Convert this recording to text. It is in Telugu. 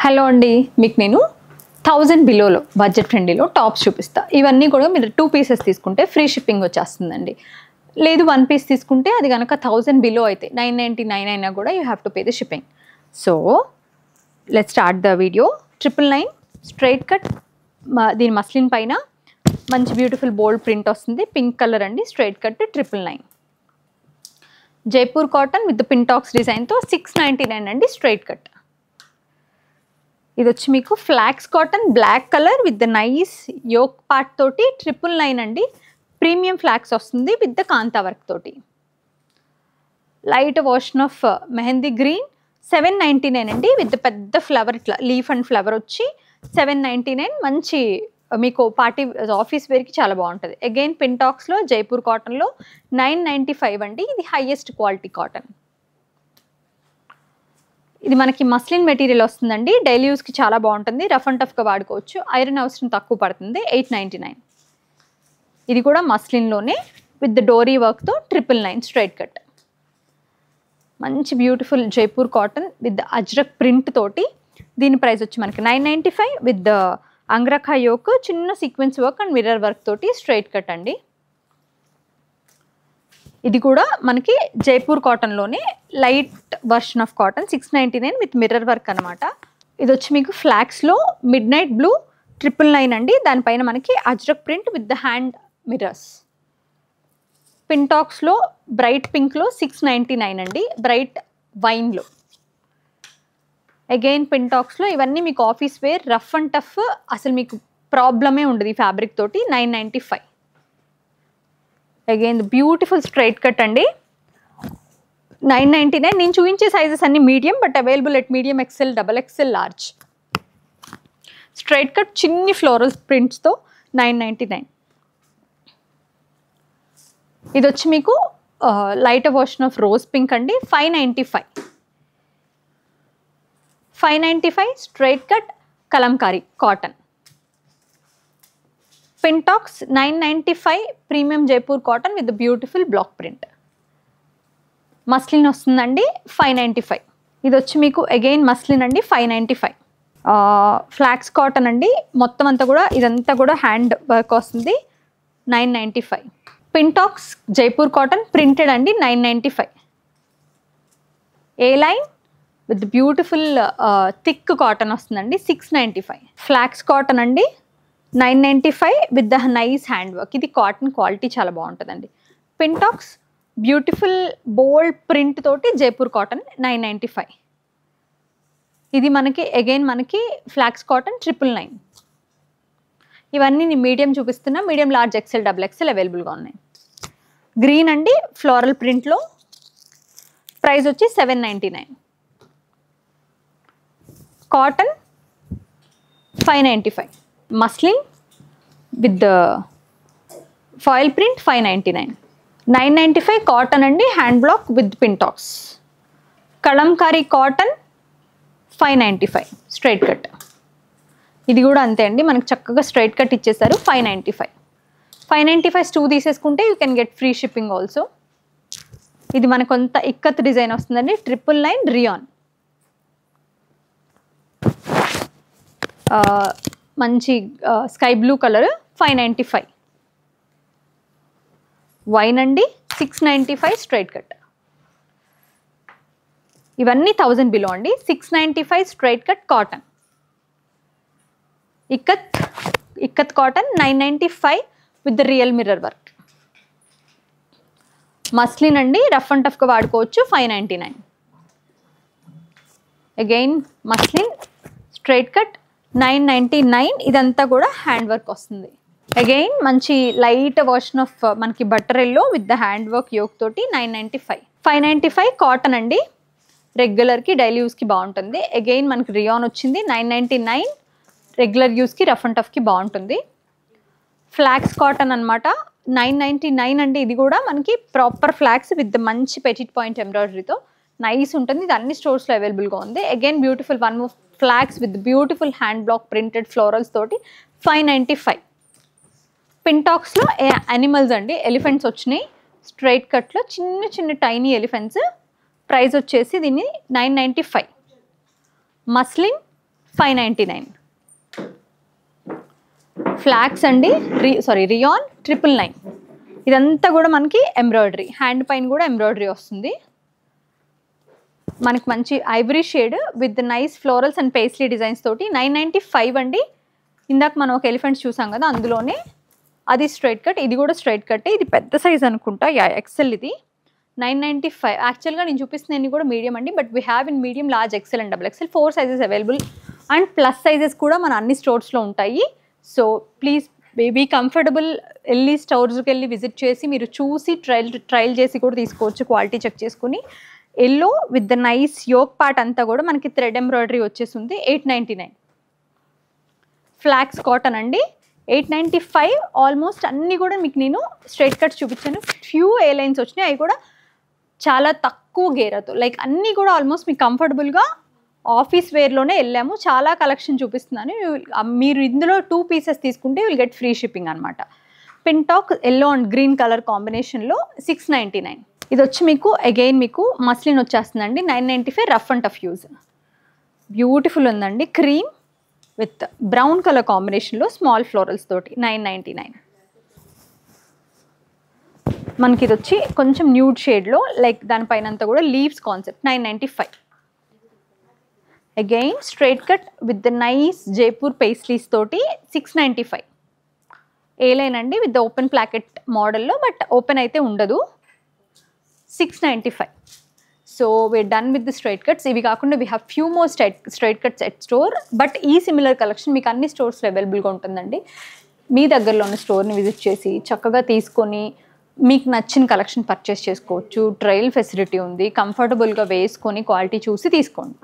హలో అండి, మీకు నేను 1000 బిలోలో బడ్జెట్ ఫ్రెండ్లీలో టాప్స్ చూపిస్తా. ఇవన్నీ కూడా మీరు 2 పీసెస్ తీసుకుంటే ఫ్రీ షిప్పింగ్ వచ్చేస్తుందండి. లేదు 1 పీస్ తీసుకుంటే అది కనుక 1000 బిలో అయితే 999 అయినా కూడా you have to pay the shipping. So let's start the video. 999 straight cut, దీని మస్లిన్ పైన మంచి బ్యూటిఫుల్ బోల్డ్ ప్రింట్ వస్తుంది. పింక్ కలర్ అండి. Straight cut 999. Jaipur cotton with pintucks డిజైన్తో 699 అండి స్ట్రైట్ కట్. ఇది వచ్చి మీకు flax cotton black colour with the nice yoke part తోటి 999 అండి. ప్రీమియం ఫ్లాక్స్ వస్తుంది విత్ ద కాంతా వర్క్ తోటి. Light version of mehndi green 799 అండి విత్ పెద్ద ఫ్లవర్, ఇట్లా లీఫ్ అండ్ ఫ్లవర్ వచ్చి 799. మంచి మీకు పార్టీ ఆఫీస్ వేర్కి చాలా బాగుంటుంది. అగైన్ పింటాక్స్లో జైపూర్ కాటన్లో 995 అండి. ఇది హైయెస్ట్ క్వాలిటీ కాటన్. ఇది మనకి మస్లిన్ మెటీరియల్ వస్తుందండి. డైలీ యూస్కి చాలా బాగుంటుంది. రఫ్ అండ్ టఫ్గా వాడుకోవచ్చు. ఐరన్ అవసరం తక్కువ పడుతుంది. 899. ఇది కూడా మస్లిన్లోనే విత్ ద డోరీ వర్క్తో 999 స్ట్రైట్ కట్. మంచి beautiful Jaipur cotton with the Ajrak print తోటి. దీని ప్రైస్ వచ్చి మనకి 995 విత్ ద అంగ్రఖా యోక్, చిన్న sequence work and mirror work తోటి స్ట్రైట్ కట్ అండి. ఇది కూడా మనకి జైపూర్ కాటన్లోనే light version of cotton 699 with mirror work అనమాట. ఇది వచ్చి మీకు ఫ్లాక్స్లో మిడ్ నైట్ బ్లూ 999 అండి. దానిపైన మనకి Ajrak print with the hand mirrors. పింటాక్స్లో బ్రైట్ పింక్లో 699 అండి. బ్రైట్ వైన్లో. అగైన్ పింటాక్స్లో ఇవన్నీ మీకు office wear, rough and tough, అసలు మీకు ప్రాబ్లమే ఉండదు ఈ ఫ్యాబ్రిక్ తోటి. 995. అగైన్ బ్యూటిఫుల్ స్ట్రైట్ కట్ అండి. 999. నేను చూపించే సైజెస్ అన్ని medium, but available at medium, XL, double XL, large. Straight cut చిన్ని ఫ్లోరల్ ప్రింట్స్తో 999. ఇది వచ్చి మీకు light version of rose pink అండి. 595. 595 straight cut Kalamkari cotton. Pintucks 995 premium Jaipur cotton with beautiful block print. Muslin వస్తుందండి 595. ఇది వచ్చి మీకు అగైన్ మస్లిన్ అండి 595. ఫ్లాక్స్ కాటన్ అండి. మొత్తం అంతా కూడా ఇదంతా కూడా హ్యాండ్ వర్క్ వస్తుంది. 995. పింటాక్స్ జైపూర్ కాటన్ ప్రింటెడ్ అండి. 995. A line with beautiful thick cotton వస్తుందండి. 695. ఫ్లాక్స్ కాటన్ అండి 995 with the nice hand work. ఇది కాటన్ క్వాలిటీ చాలా బాగుంటుందండి. పింటాక్స్ బ్యూటిఫుల్ బోల్డ్ ప్రింట్ తోటి జైపూర్ కాటన్ 995. ఇది మనకి అగైన్ మనకి ఫ్లాక్స్ కాటన్ 999. ఇవన్నీ నేను మీడియం చూపిస్తున్నా. Medium, large, XL, double XL అవైలబుల్గా ఉన్నాయి. గ్రీన్ అండి ఫ్లోరల్ ప్రింట్లో. ప్రైస్ వచ్చి 799. Cotton 595. Muslin with the foil print 599. 995 cotton అండి. Hand block with pintucks. Kalamkari cotton 595 straight cut. ఇది కూడా అంతే అండి, మనకు చక్కగా స్ట్రైట్ కట్ ఇచ్చేసారు. 595. 595 2 తీసేసుకుంటే you can get free shipping also. ఇది మనకు కొంత ఇక్కత్ డిజైన్ వస్తుందండి. 999 రియాన్. మంచి స్కై బ్లూ కలర్ 595. వైన్ అండి 695 స్ట్రైట్ కట్. ఇవన్నీ 1000 బిలో అండి. 695 straight cut cotton. Ikat cotton 995 with the real mirror work. Muslin అండి, రఫ్ అండ్ టఫ్గా వాడుకోవచ్చు. 599. Again muslin straight cut 999. ఇదంతా కూడా హ్యాండ్ వర్క్ వస్తుంది. అగైన్ మంచి లైట్ వర్షన్ ఆఫ్ మనకి butter yellow with the hand work yoke తోటి 995. 595 కాటన్ అండి. రెగ్యులర్కి డైలీ యూస్కి బాగుంటుంది. అగైన్ మనకి రియాన్ వచ్చింది. 999 రెగ్యులర్ యూస్కి, రఫ్ అండ్ టఫ్కి బాగుంటుంది. ఫ్లాక్స్ కాటన్ అనమాట. 999 అండి. ఇది కూడా మనకి ప్రాపర్ ఫ్లాక్స్ విత్ మంచి పెటిట్ పాయింట్ ఎంబ్రాయిడరీతో నైస్ ఉంటుంది. ఇది అన్ని స్టోర్స్లో అవైలబుల్గా ఉంది. Again beautiful one flax with beautiful hand block printed florals తోటి 595. పింటాక్స్లో యానిమల్స్ అండి, ఎలిఫెంట్స్ వచ్చినాయి. స్ట్రైట్ కట్లో చిన్న చిన్న టైనీ ఎలిఫెంట్స్. ప్రైస్ వచ్చేసి దీన్ని 995. మస్లిన్ 599. ఫ్లాక్స్ అండి, రియాన్ 999. ఇదంతా కూడా మనకి ఎంబ్రాయిడరీ, హ్యాండ్ పైన కూడా ఎంబ్రాయిడరీ వస్తుంది. మనకి మంచి Ivory shade with nice florals and paisley designs తోటి 995 అండి. ఇందాక మనం ఒక ఎలిఫెంట్స్ చూసాం కదా, అందులోనే అది స్ట్రైట్ కట్, ఇది కూడా స్ట్రైట్ కట్. ఇది పెద్ద సైజ్ అనుకుంటా, ఎక్సెల్. ఇది 995. యాక్చువల్గా నేను చూపిస్తున్నాను కూడా మీడియం అండి, but we have in medium, large, XL and double XL 4 sizes available. And plus sizes కూడా మన అన్ని స్టోర్స్లో ఉంటాయి. So please be comfortable. వెళ్ళి స్టోర్స్కి వెళ్ళి విజిట్ చేసి మీరు చూసి ట్రయల్ చేసి కూడా తీసుకోవచ్చు, క్వాలిటీ చెక్ చేసుకుని. Yellow with the nice yoke part అంతా కూడా మనకి థ్రెడ్ ఎంబ్రాయిడరీ వచ్చేసింది. 899. ఫ్లాక్స్ కాటన్ అండి, 895. ఆల్మోస్ట్ అన్నీ కూడా మీకు నేను స్ట్రైట్ కట్స్ చూపించాను. ఫ్యూ ఏ లైన్స్ వచ్చినాయి, అవి కూడా చాలా తక్కువ గేరతో. లైక్ అన్నీ కూడా ఆల్మోస్ట్ మీకు కంఫర్టబుల్గా ఆఫీస్ వేర్లోనే వెళ్ళాము. చాలా కలెక్షన్ చూపిస్తున్నాను. మీరు ఇందులో 2 పీసెస్ తీసుకుంటే విల్ గెట్ ఫ్రీ షిప్పింగ్ అనమాట. పింటాక్ ఎల్లో అండ్ గ్రీన్ కలర్ కాంబినేషన్లో 699. ఇది వచ్చి మీకు అగైన్ మీకు మస్లిన్ వచ్చేస్తుందండి. 995 rough and tough use. Beautiful ఉందండి, క్రీమ్ విత్ బ్రౌన్ కలర్ కాంబినేషన్లో స్మాల్ ఫ్లోరల్స్ తోటి 999. మనకి ఇది వచ్చి కొంచెం న్యూడ్ షేడ్లో, లైక్ దానిపైన అంతా కూడా leaves concept. 995. Again straight cut with the nice Jaipur paisleys తోటి 695. ఏ లైన్ అండి విత్ ద ఓపెన్ ప్లాకెట్ మోడల్లో, బట్ ఓపెన్ అయితే ఉండదు. 695. So we're done with the straight cuts. ఇవి కాకుండా we have few more straight cuts at store. But ఈ సిమిలర్ కలెక్షన్ మీకు అన్ని స్టోర్స్లో అవైలబుల్గా ఉంటుందండి. మీ దగ్గరలో ఉన్న స్టోర్ని విజిట్ చేసి చక్కగా తీసుకొని మీకు నచ్చిన కలెక్షన్ పర్చేస్ చేసుకోవచ్చు. ట్రయల్ ఫెసిలిటీ ఉంది, కంఫర్టబుల్గా వేసుకొని క్వాలిటీ చూసి తీసుకోండి.